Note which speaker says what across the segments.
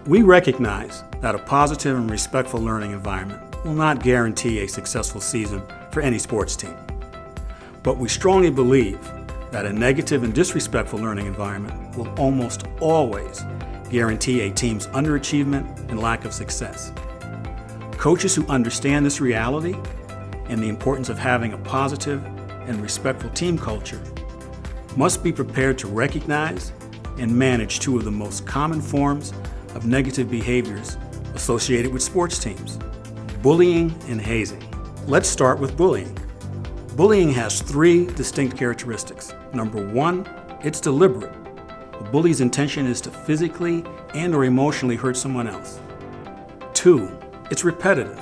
Speaker 1: We recognize that a positive and respectful learning environment will not guarantee a successful season for any sports team. But we strongly believe that a negative and disrespectful learning environment will almost always guarantee a team's underachievement and lack of success. Coaches who understand this reality and the importance of having a positive and respectful team culture must be prepared to recognize and manage two of the most common forms of negative behaviors associated with sports teams: bullying and hazing. Let's start with bullying. Bullying has three distinct characteristics. Number one, it's deliberate. A bully's intention is to physically and/or emotionally hurt someone else. Two, it's repetitive.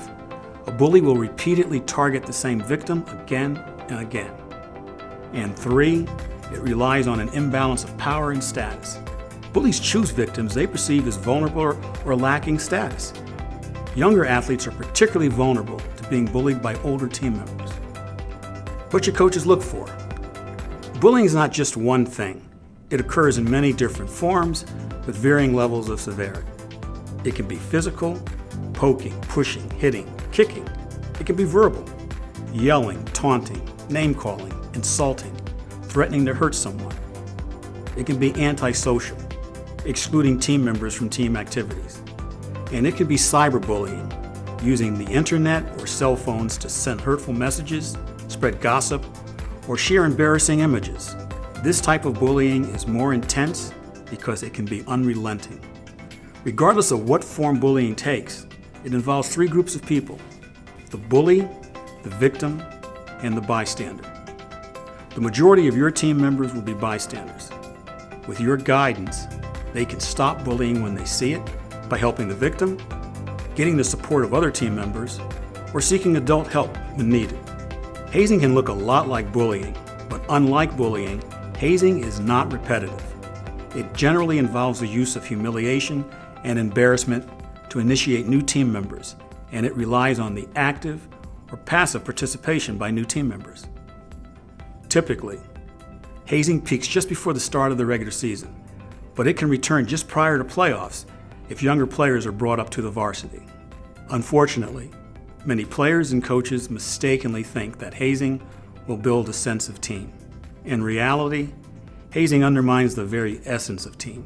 Speaker 1: A bully will repeatedly target the same victim again and again. And three, it relies on an imbalance of power and status. Bullies choose victims they perceive as vulnerable or lacking status. Younger athletes are particularly vulnerable to being bullied by older team members. What should coaches look for? Bullying is not just one thing. It occurs in many different forms with varying levels of severity. It can be physical, poking, pushing, hitting, kicking. It can be verbal, yelling, taunting, name-calling, insulting, threatening to hurt someone. It can be antisocial, excluding team members from team activities. And it can be cyberbullying, using the internet or cell phones to send hurtful messages, spread gossip, or share embarrassing images. This type of bullying is more intense because it can be unrelenting. Regardless of what form bullying takes, it involves three groups of people: the bully, the victim, and the bystander. The majority of your team members will be bystanders. With your guidance, they can stop bullying when they see it by helping the victim, getting the support of other team members, or seeking adult help when needed. Hazing can look a lot like bullying, but unlike bullying, hazing is not repetitive. It generally involves the use of humiliation and embarrassment to initiate new team members, and it relies on the active or passive participation by new team members. Typically, hazing peaks just before the start of the regular season, but it can return just prior to playoffs if younger players are brought up to the varsity. Unfortunately, many players and coaches mistakenly think that hazing will build a sense of team. In reality, hazing undermines the very essence of team.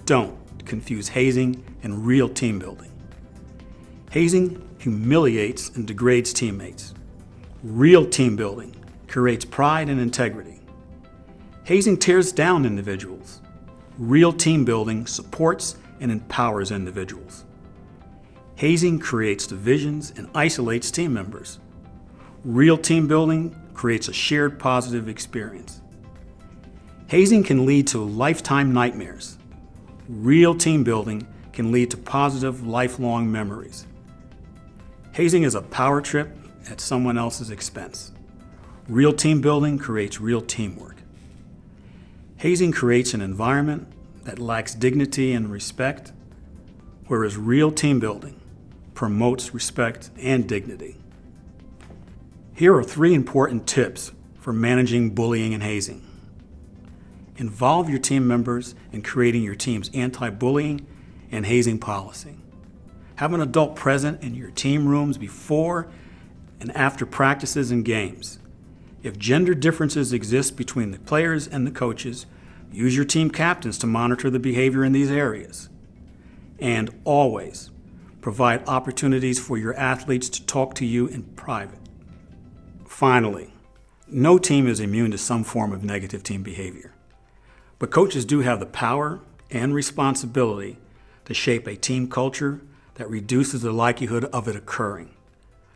Speaker 1: Don't confuse hazing and real team building. Hazing humiliates and degrades teammates. Real team building creates pride and integrity. Hazing tears down individuals. Real team building supports and empowers individuals. Hazing creates divisions and isolates team members. Real team building creates a shared positive experience. Hazing can lead to lifetime nightmares. Real team building can lead to positive lifelong memories. Hazing is a power trip at someone else's expense. Real team building creates real teamwork. Hazing creates an environment that lacks dignity and respect, whereas real team building promotes respect and dignity. Here are three important tips for managing bullying and hazing. Involve your team members in creating your team's anti-bullying and hazing policy. Have an adult present in your team rooms before and after practices and games. If gender differences exist between the players and the coaches, use your team captains to monitor the behavior in these areas. And always provide opportunities for your athletes to talk to you in private. Finally, no team is immune to some form of negative team behavior, but coaches do have the power and responsibility to shape a team culture that reduces the likelihood of it occurring.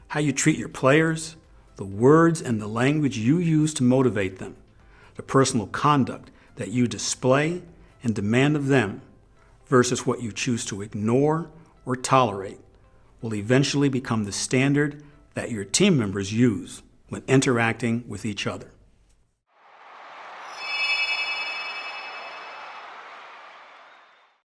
Speaker 1: How you treat your players, the words and the language you use to motivate them, the personal conduct that you display and demand of them versus what you choose to ignore or tolerate will eventually become the standard that your team members use when interacting with each other.